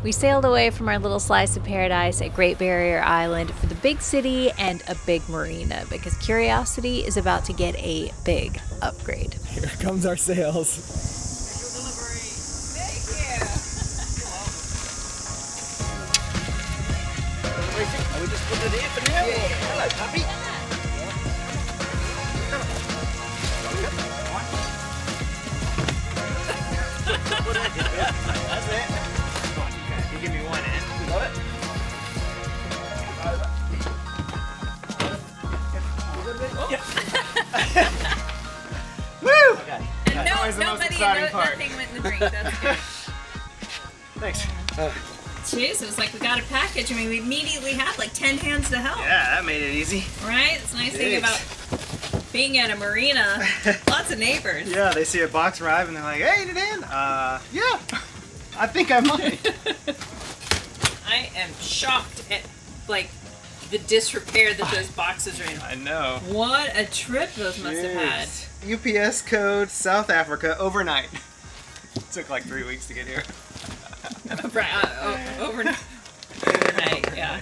We sailed away from our little slice of paradise at Great Barrier Island for the big city and a big marina because Curiosity is about to get a big upgrade. Here comes our sails. Thank you. We just put it in for now. Hello, puppy. That's it. You give me one end. You got it? Woo! Okay. And nothing went in the drink. That's good. Thanks. Jeez, it was like we got a package. I mean, we immediately had like 10 hands to help. Yeah, that made it easy. Right? It's a nice thing about being at a marina. Lots of neighbors. Yeah, they see a box arrive and they're like, hey, it in? Yeah. I think I might. I am shocked at like the disrepair that those boxes are in. I know. What a trip those must have had. UPS code South Africa overnight. It took like 3 weeks to get here. Right, overnight, yeah.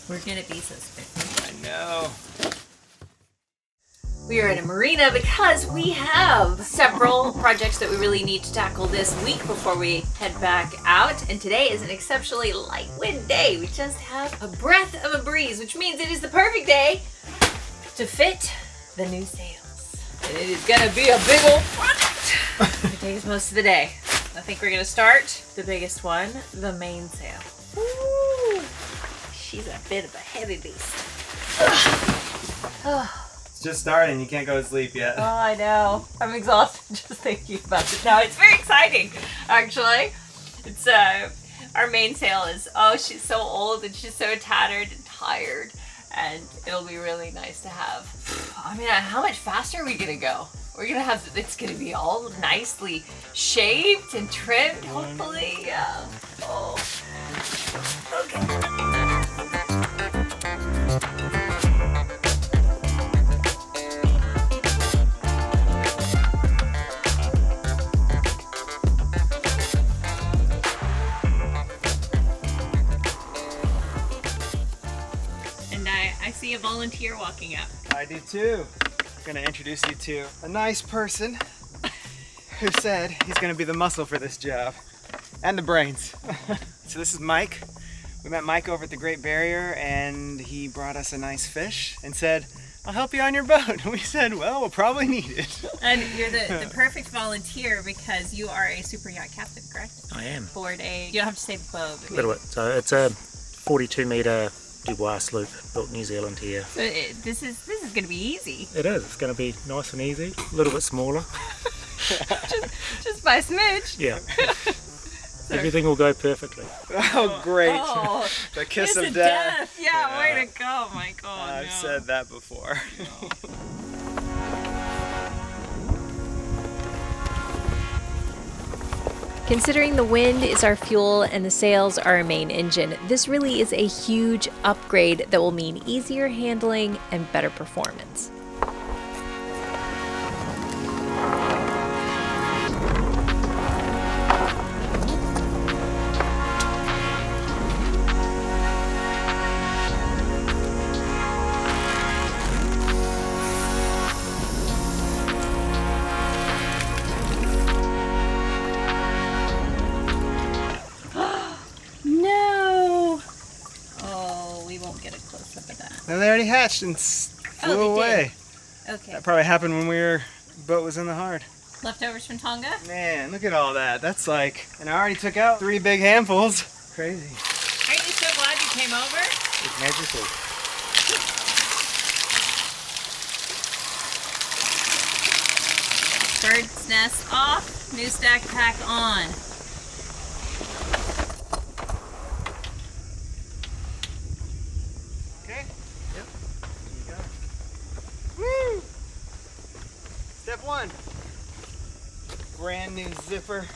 We're gonna be so spiffy. I know. We are in a marina because we have several projects that we really need to tackle this week before we head back out. And today is an exceptionally light wind day. We just have a breath of a breeze, which means it is the perfect day to fit the new sails. And it is gonna be a big old project. It takes most of the day. I think we're gonna start the biggest one, the mainsail. Ooh, she's a bit of a heavy beast. It's just starting. You can't go to sleep yet. Oh, I know. I'm exhausted just thinking about it now. It's very exciting, actually. It's our mainsail is, she's so old and she's so tattered and tired, and it'll be really nice to have. I mean, how much faster are we gonna go? We're gonna have, it's gonna be all nicely shaved and trimmed, hopefully. Yeah. Oh. Okay. I see a volunteer walking up. I do too. I'm gonna introduce you to a nice person who said he's gonna be the muscle for this job and the brains. So this is Mike. We met Mike over at the Great Barrier and he brought us a nice fish and said, I'll help you on your boat. And we said, well, we'll probably need it. And you're the perfect volunteer because you are a super yacht captain, correct? I am. Aboard you don't have to say the boat. A little bit. So it's a 42-metre Dubois sloop built in New Zealand here. So this is going to be easy. It is. It's going to be nice and easy. A little bit smaller. just by a smidge. Yeah. Everything will go perfectly. Oh, great. Oh, the kiss of of death. Yeah, way to go. My God. I've said that before. Considering the wind is our fuel and the sails are our main engine, this really is a huge upgrade that will mean easier handling and better performance. No, they already hatched and flew away. Okay. That probably happened when the boat was in the hard. Leftovers from Tonga? Man, look at all that. That's like, and I already took out 3 big handfuls. Crazy. Aren't you so glad you came over? It's magical. Bird's nest off, new Stackpack on. Step 1. Brand new zipper.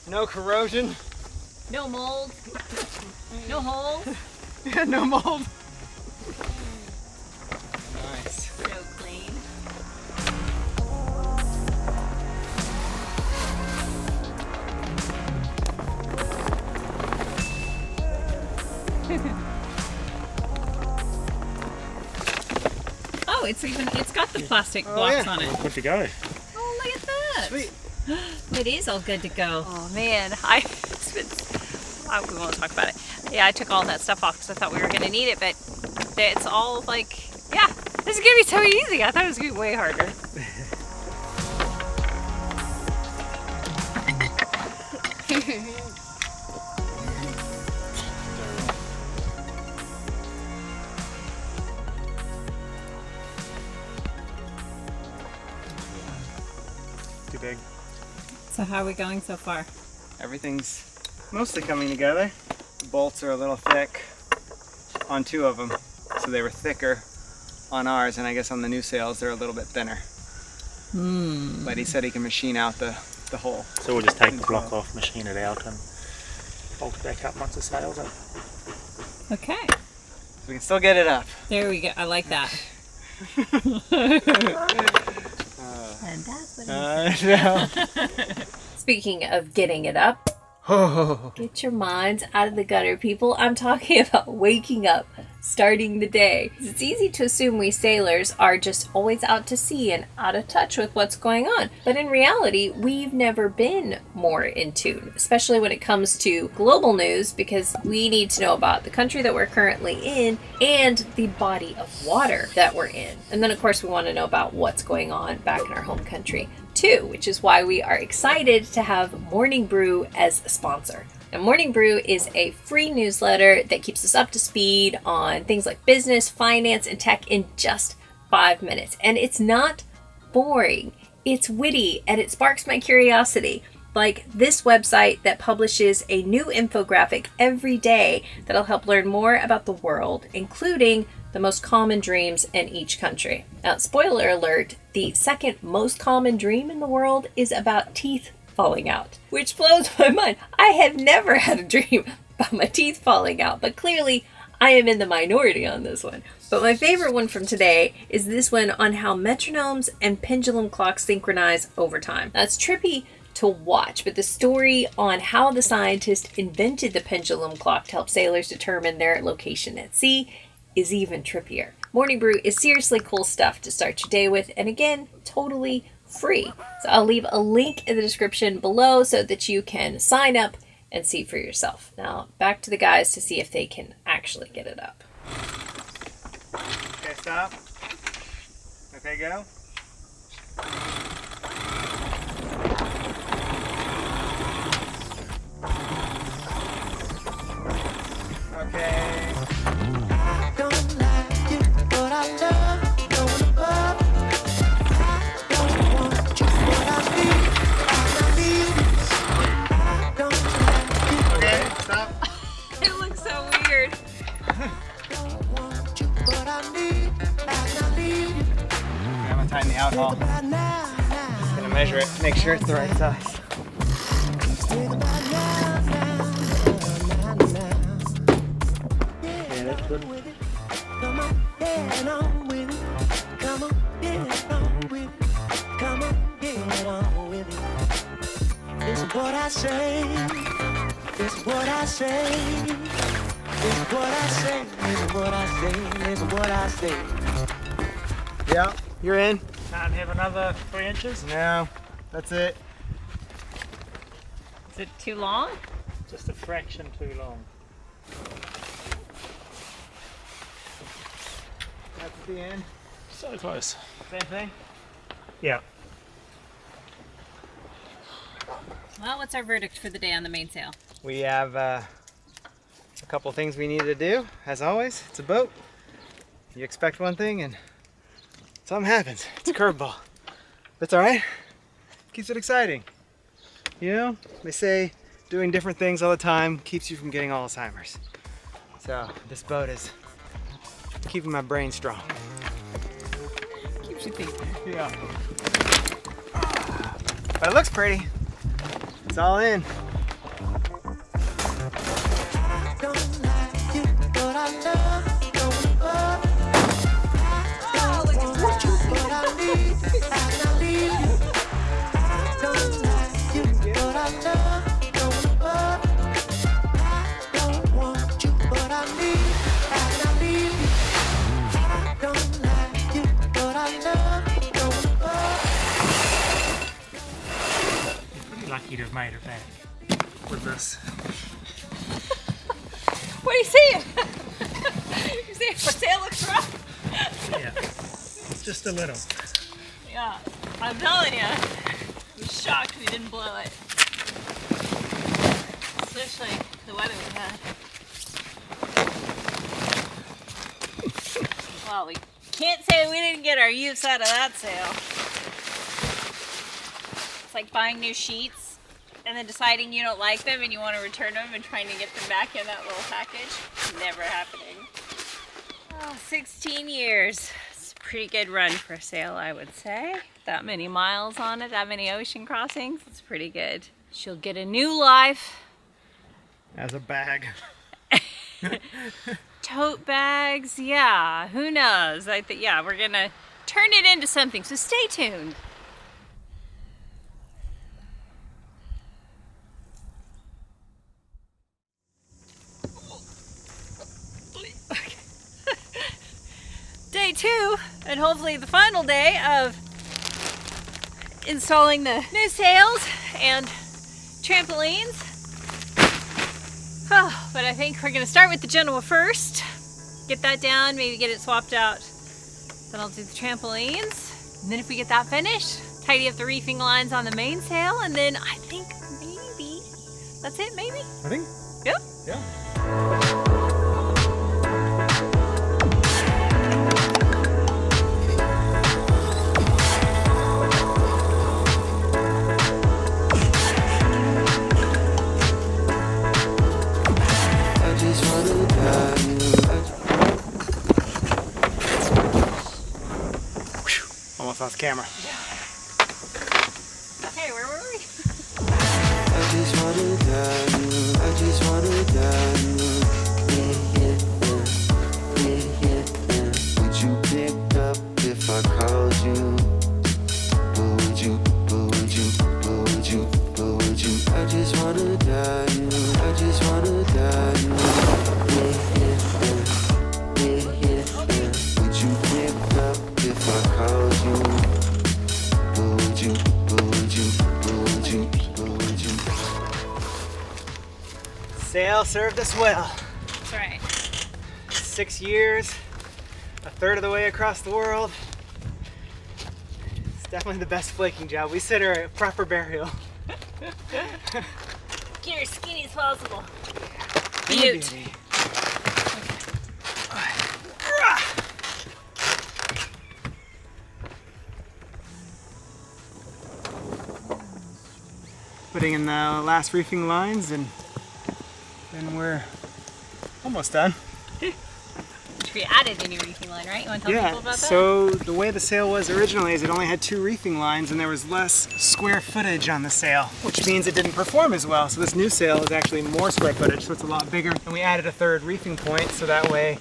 No corrosion. No mold. No holes. Yeah, no mold. Nice. So clean. it's got the plastic blocks on it. Good to go. Oh, look at that. Sweet. It is all good to go. Oh man, we won't talk about it. Yeah, I took all that stuff off because I thought we were going to need it, but it's all like, yeah, this is going to be so easy. I thought it was going to be way harder. Too big. So how are we going so far? Everything's mostly coming together. The bolts are a little thick on 2 of them, so they were thicker on ours, and I guess on the new sails they're a little bit thinner. But he said he can machine out the hole. So we'll just take the block off, machine it out, and bolt it back up once the sail's up. Okay. So we can still get it up. There we go. I like that. And that's what No. Speaking of getting it up, Oh, get your minds out of the gutter, people. I'm talking about waking up, starting the day. It's easy to assume we sailors are just always out to sea and out of touch with what's going on. But in reality, we've never been more in tune, especially when it comes to global news, because we need to know about the country that we're currently in and the body of water that we're in. And then, of course, we want to know about what's going on back in our home country too, which is why we are excited to have Morning Brew as a sponsor. Now, Morning Brew is a free newsletter that keeps us up to speed on things like business, finance, and tech in just 5 minutes. And it's not boring. It's witty and it sparks my curiosity. Like this website that publishes a new infographic every day that'll help learn more about the world, including the most common dreams in each country. Now, spoiler alert, the second most common dream in the world is about teeth falling out, which blows my mind. I have never had a dream about my teeth falling out, but clearly I am in the minority on this one. But my favorite one from today is this one on how metronomes and pendulum clocks synchronize over time. That's trippy to watch, but the story on how the scientists invented the pendulum clock to help sailors determine their location at sea is even trippier. Morning Brew is seriously cool stuff to start your day with, and again, totally free. So I'll leave a link in the description below so that you can sign up and see for yourself. Now, back to the guys to see if they can actually get it up. okay, stop. Okay, go. Okay. Okay, stop. It looks so weird. I'm gonna tighten the out hole. Just gonna measure it, make sure it's the right size. Yeah, that's good. Come on, get on with it. Come on, get on with it. Come on, get on with it. This is what I say. This is what I say. This is what I say. This is what I say. This is what I say. Yeah, you're in. Can't have another 3 inches? No, that's it. Is it too long? Just a fraction too long. That's the end. So close. Same thing. Yeah. Well, what's our verdict for the day on the mainsail? We have a couple things we need to do. As always, it's a boat. You expect one thing and something happens. It's a curveball. But it's all right. Keeps it exciting. You know, they say doing different things all the time keeps you from getting Alzheimer's. So this boat is keeping my brain strong. Keeps you thinking. Yeah. But it looks pretty. It's all in. Don't like you, but I love. Don't love. Don't want you, but I need. And I need you. Don't like you, but I love. Don't love. Don't want you, but I need. And I need you. Don't like you, but I lucky to have made it back with this. What are you saying? You're saying for sail looks rough? Yeah, it's just a little. Yeah, I'm telling you. I'm shocked we didn't blow it. Especially the weather we had. Well, we can't say we didn't get our use out of that sail. It's like buying new sheets and then deciding you don't like them and you want to return them and trying to get them back in that little package. Never happening. Oh, 16 years. It's a pretty good run for a sail, I would say. That many miles on it, that many ocean crossings. It's pretty good. She'll get a new life. As a bag. Tote bags, yeah, who knows? I think, yeah, we're gonna turn it into something, so stay tuned. Day 2, and hopefully the final day of installing the new sails and trampolines. Oh, but I think we're gonna start with the Genoa first. Get that down, maybe get it swapped out. Then I'll do the trampolines. And then if we get that finished, tidy up the reefing lines on the mainsail, and then I think maybe that's it, maybe? I think. Yep. Yeah. Almost lost camera. Hey, where were we? I just wanna die, I just wanna die. Would you pick up if I called you? Would you? I just wanna die, I just wanna die. Would you pick up if I called you? Sail served us well. That's right. 6 years, a third of the way across the world. It's definitely the best flaking job. We sit her a proper burial. Get her as skinny as possible. Beauty. Beaut. Putting in the last reefing lines, and then we're almost done. We added a new reefing line, right? You want to tell people about that? So the way the sail was originally is it only had 2 reefing lines and there was less square footage on the sail, which means it didn't perform as well. So this new sail is actually more square footage, so it's a lot bigger. And we added a 3rd reefing point, so that way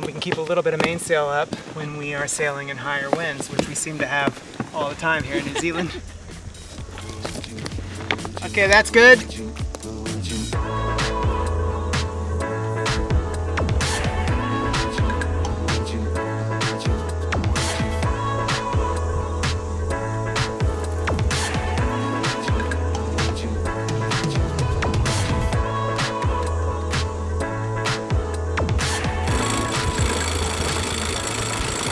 we can keep a little bit of mainsail up when we are sailing in higher winds, which we seem to have all the time here in New Zealand. Okay, that's good.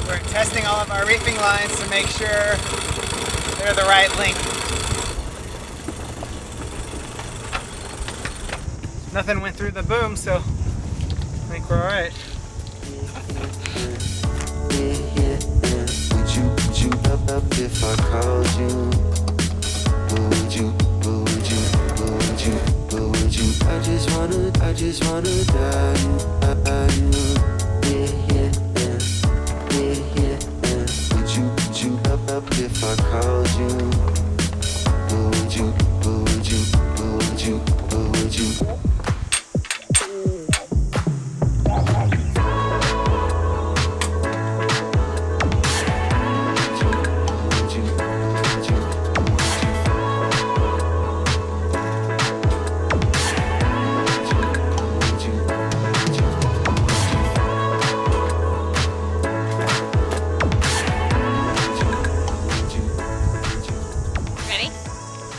We're testing all of our reefing lines to make sure they're the right length. Nothing went through the boom, so I think we're all right. Would you up if I called you? Would you? I just wanna die. Would you up if I called you? Would you? Ready?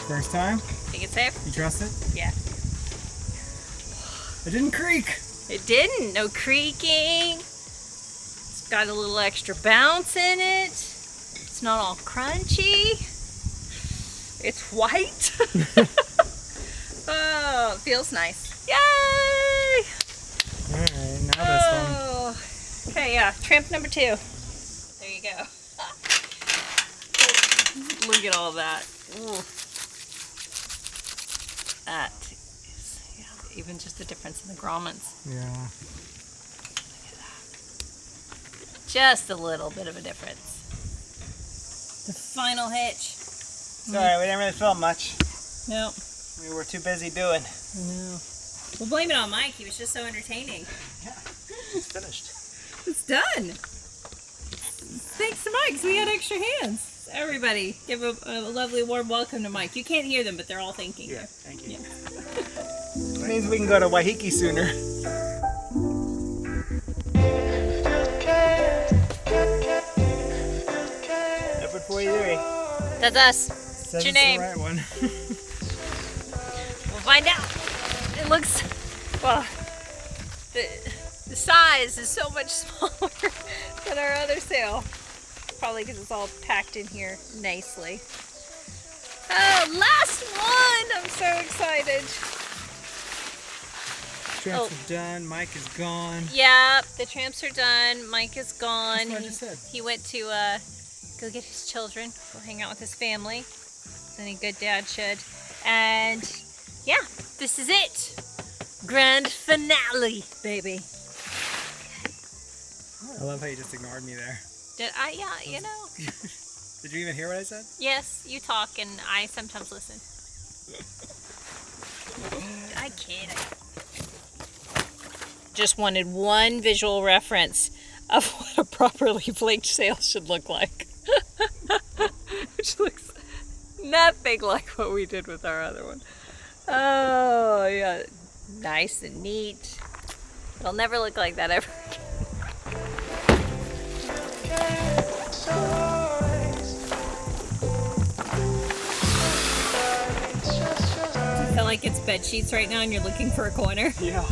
First time? Think it's safe? You trust it? Yeah. It didn't creak. It didn't. No creaking. It's got a little extra bounce in it. It's not all crunchy. It's white. Oh, it feels nice. Yay! Alright, now this one. Oh. Okay, yeah. Tramp number 2. There you go. Look at all that. Ooh. That is, yeah, even just the difference in the grommets. Yeah. Just a little bit of a difference. The final hitch. Sorry, we didn't really film much. No. We were too busy doing. No. We'll blame it on Mike. He was just so entertaining. It's finished. It's done. Thanks to Mike, so we had extra hands. Everybody, give a lovely warm welcome to Mike. You can't hear them, but they're all thanking you. Thank you. Yeah. It means we can go to Waiheke sooner. Effort 43. That's us. Says What's your it's name? the right one. We'll find out. It looks, well, the size is so much smaller than our other sail. Probably because it's all packed in here nicely. Oh, last one! I'm so excited. Tramps are done. Mike is gone. Yeah, the tramps are done. Mike is gone. That's what I just said. He went to go get his children, go hang out with his family, as any good dad should. And yeah, this is it. Grand finale, baby. I love how you just ignored me there. Did I? Yeah, you know. Did you even hear what I said? Yes, you talk and I sometimes listen. I kid. Just wanted one visual reference of what a properly flaked sail should look like. Which looks nothing like what we did with our other one. Oh, yeah. Nice and neat. It'll never look like that ever again. You feel like it's bed sheets right now and you're looking for a corner? Yeah.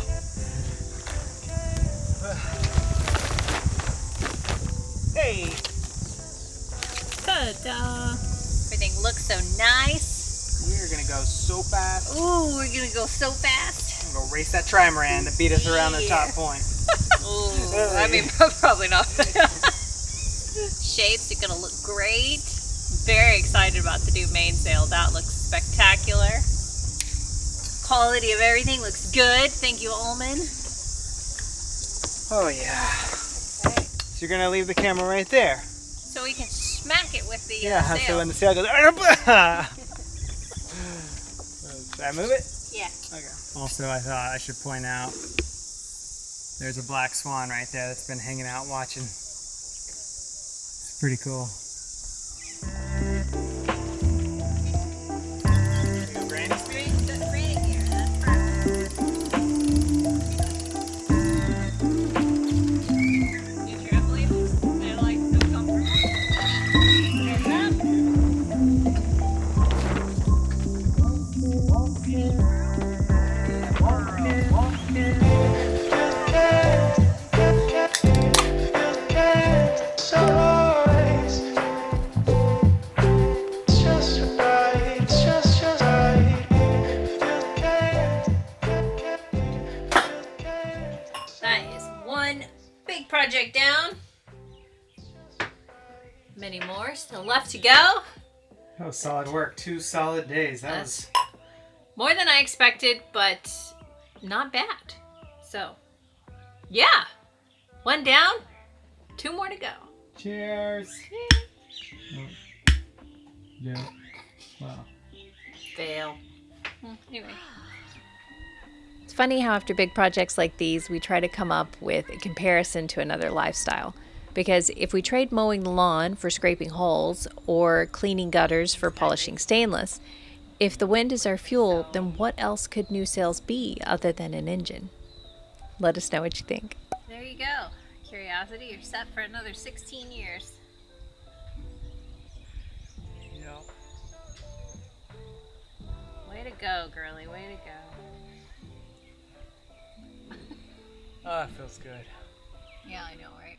Hey! Ta-da! Everything looks so nice. We're gonna go so fast. Ooh, we're gonna go so fast. I'm gonna race that trimaran to beat us around the top point. Ooh, I mean, probably not. Shapes are gonna look great. Very excited about the new mainsail. That looks spectacular. Quality of everything looks good. Thank you, Ullman. Oh yeah. So you're gonna leave the camera right there. So we can smack it with the Yeah, so sail. when the sail goes, should I move it? Yeah. Okay. Also, I thought I should point out there's a black swan right there that's been hanging out watching. It's pretty cool. Project down. Many more still left to go. That was solid work. 2 solid days. That That's more than I expected, but not bad. So, yeah. 1 down, 2 more to go. Cheers. Yeah. Wow. Fail. Anyway. It's funny how after big projects like these, we try to come up with a comparison to another lifestyle. Because if we trade mowing the lawn for scraping holes or cleaning gutters for polishing stainless, if the wind is our fuel, then what else could new sails be other than an engine? Let us know what you think. There you go. Curiosity, you're set for another 16 years. Yeah. Way to go, girly. Way to go. Oh, it feels good. Yeah, I know, right?